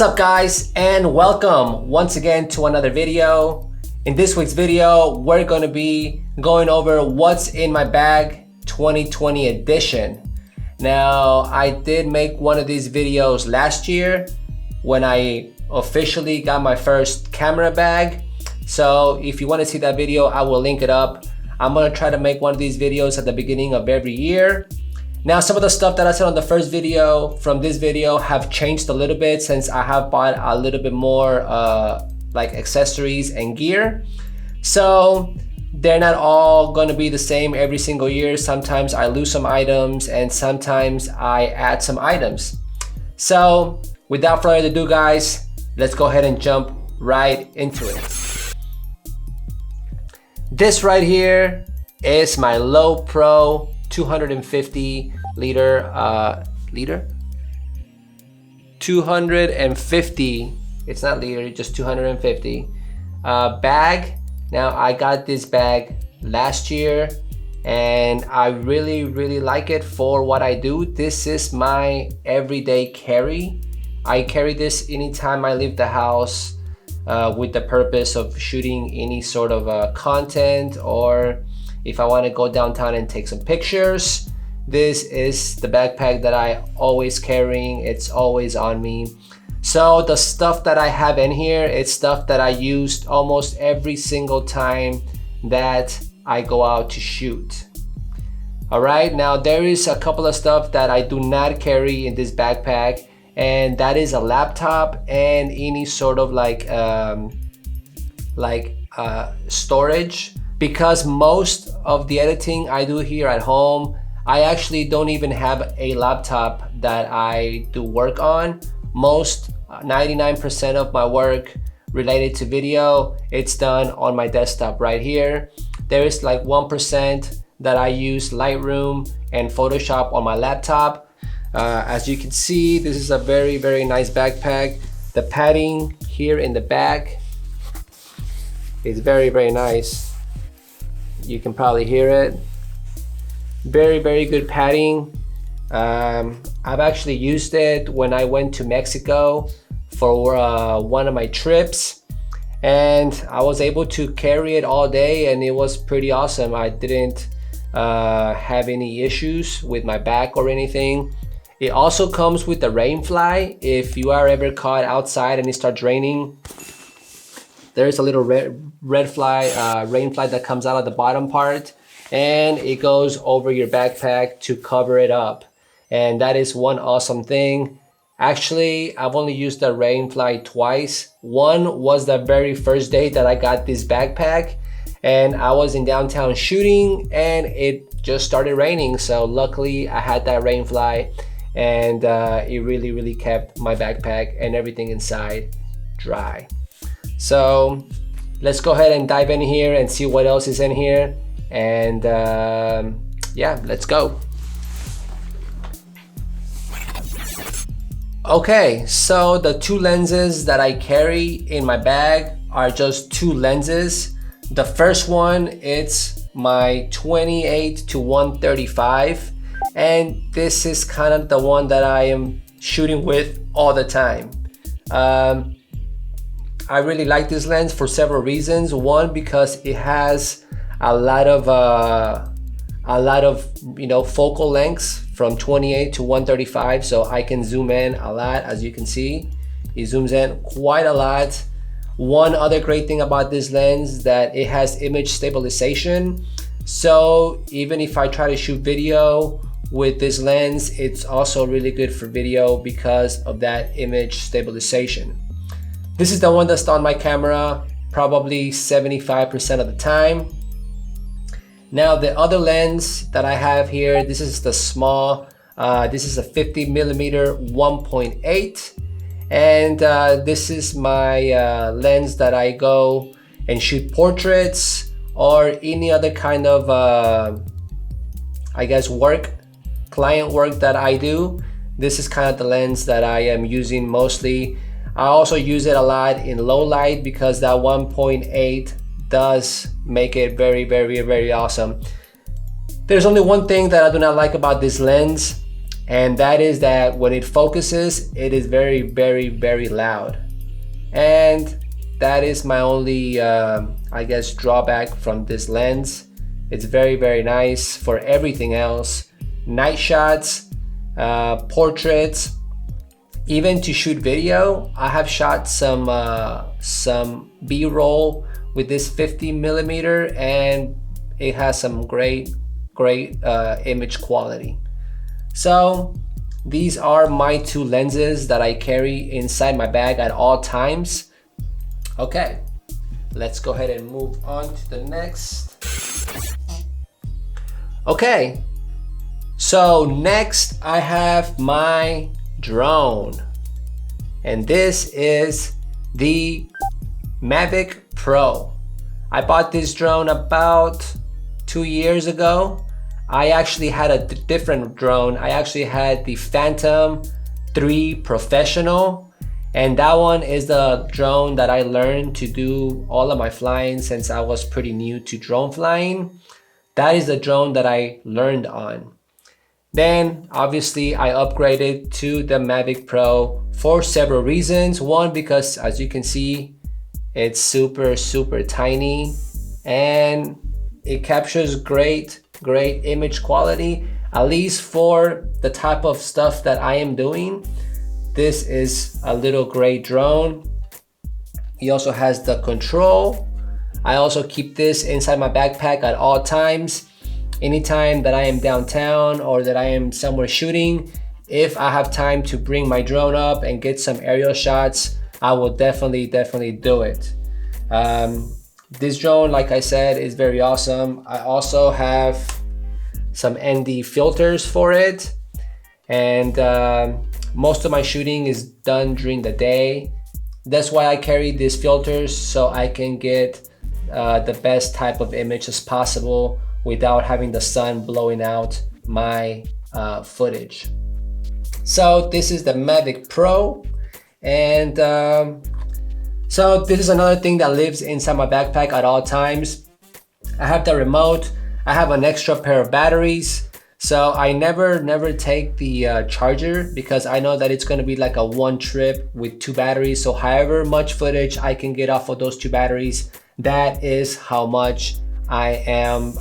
What's up guys, and welcome once again to another video. In this week's video, we're going to be going over what's in my bag 2020 edition. Now, I did make one of these videos last year when I officially got my first camera bag. So if you want to see that video, I will link it up. I'm going to try to make one of these videos at the beginning of every year. Now, some of the stuff that I said on the first video from this video have changed a little bit since I have bought a little bit more like accessories and gear. So they're not all gonna be the same every single year. Sometimes I lose some items and sometimes I add some items. So without further ado guys, let's go ahead and jump right into it. This right here is my Low Pro 250 liter 250, it's not liter, just 250 bag. Now I got this bag last year and I really like it for what I do. This is my everyday carry. I carry this anytime I leave the house with the purpose of shooting any sort of content, or if I want to go downtown and take some pictures. This is the backpack that I always carrying. It's always on me. So the stuff that I have in here, it's stuff that I used almost every single time that I go out to shoot. All right, now there is a couple of stuff that I do not carry in this backpack, and that is a laptop and any sort of storage, because most of the editing I do here at home, I actually don't even have a laptop that I do work on. Most 99% of my work related to video, it's done on my desktop right here. There is like 1% that I use Lightroom and Photoshop on my laptop. As you can see, this is a very nice backpack. The padding here in the back is very nice. You can probably hear it. Very good padding. I've actually used it when I went to Mexico for one of my trips, and I was able to carry it all day and it was pretty awesome. I didn't have any issues with my back or anything. It also comes with the rain fly. If you are ever caught outside and it starts raining, there's a little red fly, rain fly that comes out of the bottom part, and it goes over your backpack to cover it up. And that is one awesome thing. Actually, I've only used the rain fly twice. One was the very first day that I got this backpack, and I was in downtown shooting and it just started raining. So luckily I had that rain fly, and it really kept my backpack and everything inside dry. So let's go ahead and dive in here and see what else is in here. And yeah, let's go. Okay, so the two lenses that I carry in my bag are just two lenses. The first one, it's my 28 to 135, and this is kind of the one that I am shooting with all the time. I really like this lens for several reasons. One, because it has a lot of focal lengths from 28 to 135, so I can zoom in a lot. As you can see, it zooms in quite a lot. One other great thing about this lens, that it has image stabilization. So even if I try to shoot video with this lens, it's also really good for video because of that image stabilization. This is the one that's on my camera probably 75% of the time. Now the other lens that I have here, this is the small, this is a 50mm 1.8, and this is my lens that I go and shoot portraits or any other kind of I guess client work that I do. This is kind of the lens that I am using mostly. I also use it a lot in low light because that 1.8 does make it very awesome. There's only one thing that I do not like about this lens. And that is that when it focuses, it is very, very, very loud. And that is my only, I guess, drawback from this lens. It's very, very nice for everything else. Night shots, portraits, even to shoot video. I have shot some B-roll with this 50mm, and it has some great image quality. So these are my two lenses that I carry inside my bag at all times. Okay, let's go ahead and move on to the next. Okay, so next I have my drone, and this is the Mavic Pro. I bought this drone about 2 years ago. I actually had a different drone. I actually had the Phantom 3 Professional, and that one is the drone that I learned to do all of my flying since I was pretty new to drone flying. That is the drone that I learned on. Then obviously I upgraded to the Mavic Pro for several reasons. One, because as you can see, it's super tiny and it captures great image quality, at least for the type of stuff that I am doing. This is a little great drone. He also has the control. I also keep this inside my backpack at all times. Anytime that I am downtown or that I am somewhere shooting, if I have time to bring my drone up and get some aerial shots, I will definitely do it. This drone, like I said, is very awesome. I also have some ND filters for it, and most of my shooting is done during the day. That's why I carry these filters, so I can get the best type of image as possible without having the sun blowing out my footage. So this is the Mavic Pro, and so this is another thing that lives inside my backpack at all times. I have the remote. I have an extra pair of batteries. So I never take the charger, because I know that it's gonna be like a one trip with 2 batteries. So however much footage I can get off of those 2 batteries, that is how much I am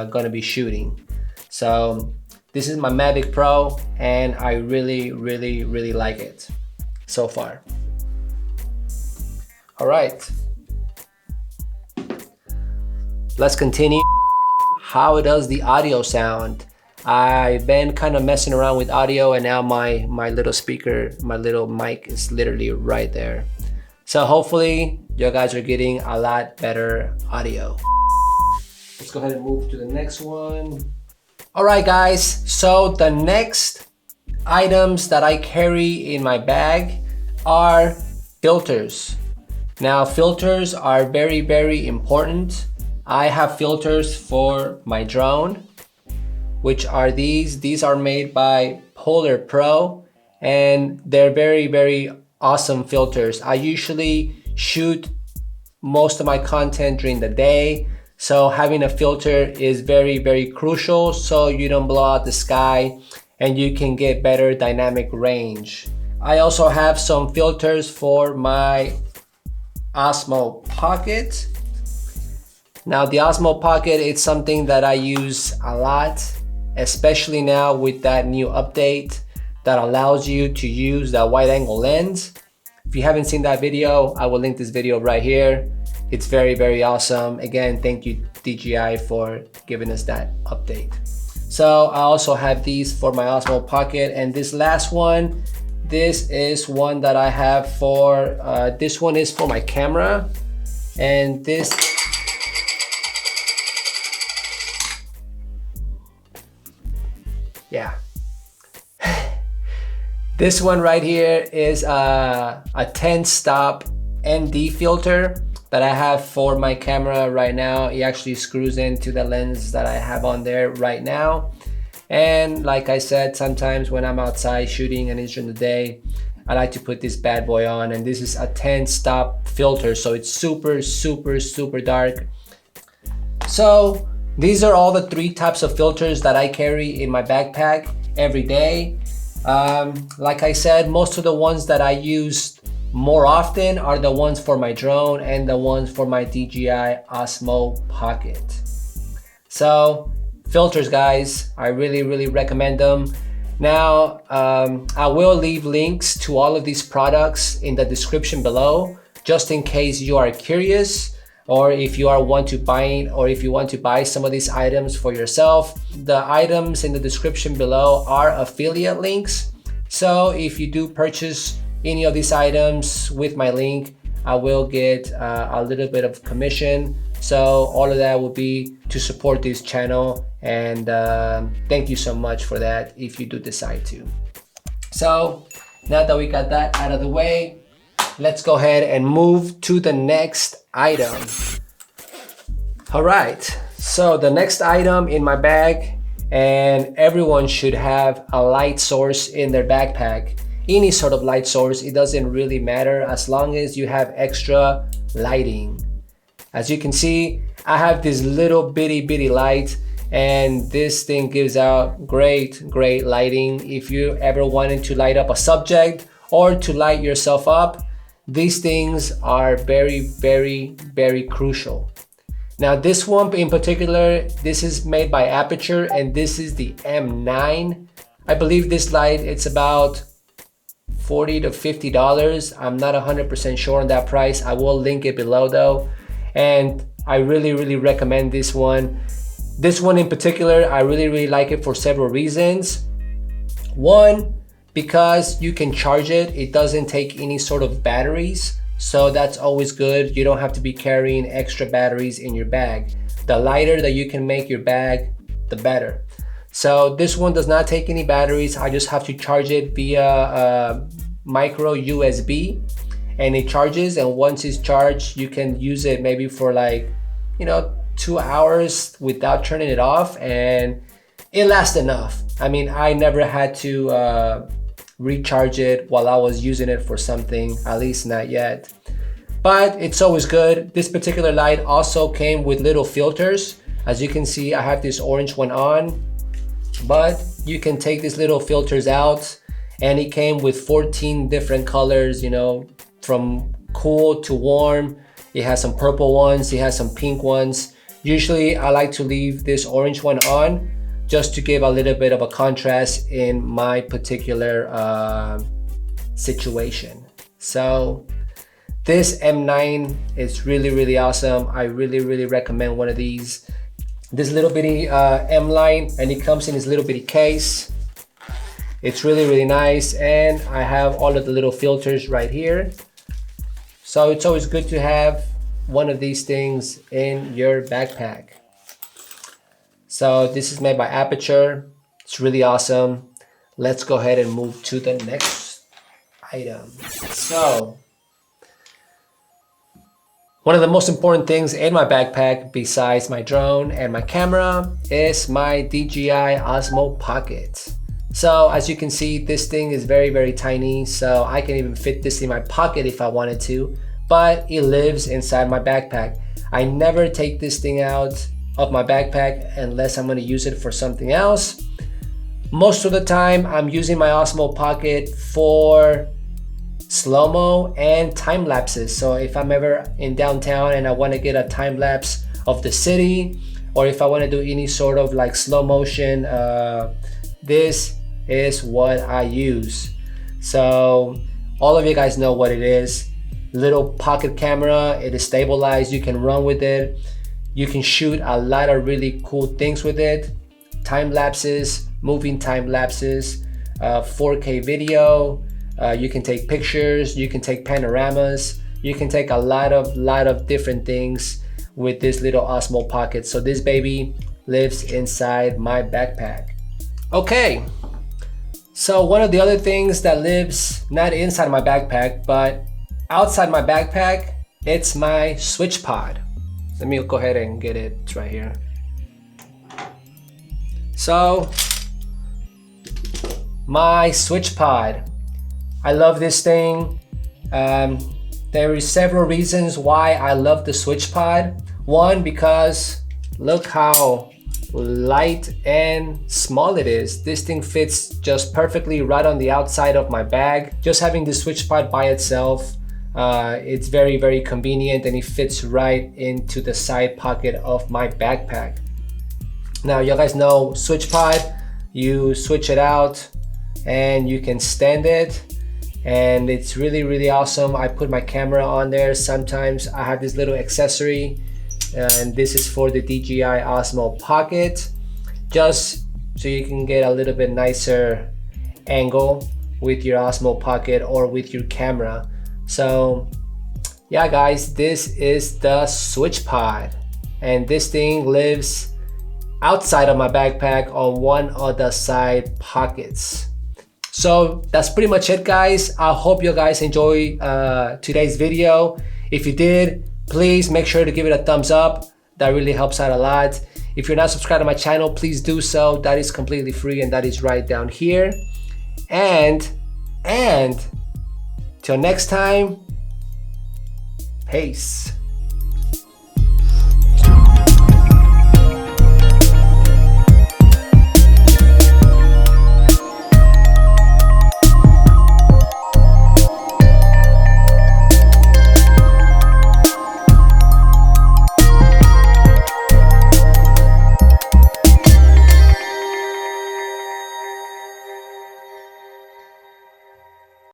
gonna be shooting. So this is my Mavic Pro, and I really like it so far. All right, let's continue. How does the audio sound? I've been kind of messing around with audio, and now my little speaker, my little mic is literally right there. So hopefully you guys are getting a lot better audio. Let's go ahead and move to the next one. All right, guys, so the next items that I carry in my bag are filters. Now, filters are very important. I have filters for my drone, which are these. These are made by Polar Pro, and they're very awesome filters. I usually shoot most of my content during the day, so having a filter is very crucial, so you don't blow out the sky and you can get better dynamic range. I also have some filters for my Osmo Pocket. Now the Osmo Pocket, it's something that I use a lot, especially now with that new update that allows you to use that wide angle lens. If you haven't seen that video, I will link this video right here. It's very awesome. Again, thank you DJI for giving us that update. So I also have these for my Osmo Pocket, and this last one, this is one that I have for, this one is for my camera, and this, yeah. This one right here is a 10-stop ND filter that I have for my camera right now. It actually screws into the lens that I have on there right now. And like I said, sometimes when I'm outside shooting and it's during the day, I like to put this bad boy on, and this is a 10-stop filter, so it's super dark. So these are all the 3 types of filters that I carry in my backpack every day. Like I said, most of the ones that I use more often are the ones for my drone and the ones for my DJI Osmo Pocket. So filters, guys, I really recommend them. Now, I will leave links to all of these products in the description below, just in case you are curious, or if you want to buy some of these items for yourself. The items in the description below are affiliate links. So if you do purchase any of these items with my link, I will get a little bit of commission. So all of that will be to support this channel, and thank you so much for that if you do decide to. So now that we got that out of the way, let's go ahead and move to the next item. All right, so the next item in my bag, and everyone should have a light source in their backpack. Any sort of light source, it doesn't really matter as long as you have extra lighting. As you can see, I have this little bitty light, and this thing gives out great lighting. If you ever wanted to light up a subject or to light yourself up, these things are very crucial. Now this one in particular, this is made by Aperture, and this is the M9. I believe this light, it's about $40 to $50. I'm not 100% sure on that price. I will link it below though. And I really recommend this one. This one in particular, I really like it for several reasons. One, because you can charge it. It doesn't take any sort of batteries. So that's always good. You don't have to be carrying extra batteries in your bag. The lighter that you can make your bag, the better. So this one does not take any batteries. I just have to charge it via micro USB, and it charges, and once it's charged, you can use it maybe for like, 2 hours without turning it off, and it lasts enough. I mean, I never had to recharge it while I was using it for something, at least not yet. But it's always good. This particular light also came with little filters. As you can see, I have this orange one on, but you can take these little filters out, and it came with 14 different colors, from cool to warm. It has some purple ones, it has some pink ones. Usually I like to leave this orange one on just to give a little bit of a contrast in my particular situation. So this M9 is really awesome. I really recommend one of these. This little bitty M-line, and it comes in this little bitty case. It's really nice, and I have all of the little filters right here. So it's always good to have one of these things in your backpack. So this is made by Aperture. It's really awesome. Let's go ahead and move to the next item. So one of the most important things in my backpack, besides my drone and my camera, is my DJI Osmo Pocket. So as you can see, this thing is very tiny, so I can even fit this in my pocket if I wanted to, but it lives inside my backpack. I never take this thing out of my backpack unless I'm going to use it for something else. Most of the time, I'm using my Osmo Pocket for slow-mo and time lapses. So if I'm ever in downtown and I want to get a time lapse of the city, or if I want to do any sort of like slow motion, this is what I use. So all of you guys know what it is. Little pocket camera, it is stabilized, you can run with it, you can shoot a lot of really cool things with it. Time lapses, moving time lapses, 4K video, you can take pictures, you can take panoramas, you can take a lot of different things with this little Osmo Pocket. So this baby lives inside my backpack. Okay, so one of the other things that lives not inside my backpack but outside my backpack, it's my switch pod. Let me go ahead and get it. It's right here. So my switch pod, I love this thing. There is several reasons why I love the switch pod. One, because look how light and small it is. This thing fits just perfectly right on the outside of my bag. Just having the switch pod by itself, it's very, very convenient, and it fits right into the side pocket of my backpack. Now, you guys know switch pod, you switch it out and you can stand it, and it's really, really awesome. I put my camera on there. Sometimes I have this little accessory, and this is for the DJI Osmo Pocket, just so you can get a little bit nicer angle with your Osmo Pocket or with your camera. So yeah guys, this is the switch pod, and this thing lives outside of my backpack on one of the side pockets. So that's pretty much it guys. I hope you guys enjoy today's video. If you did, please make sure to give it a thumbs up. That really helps out a lot. If you're not subscribed to my channel, please do so. That is completely free, and that is right down here. And till next time, peace.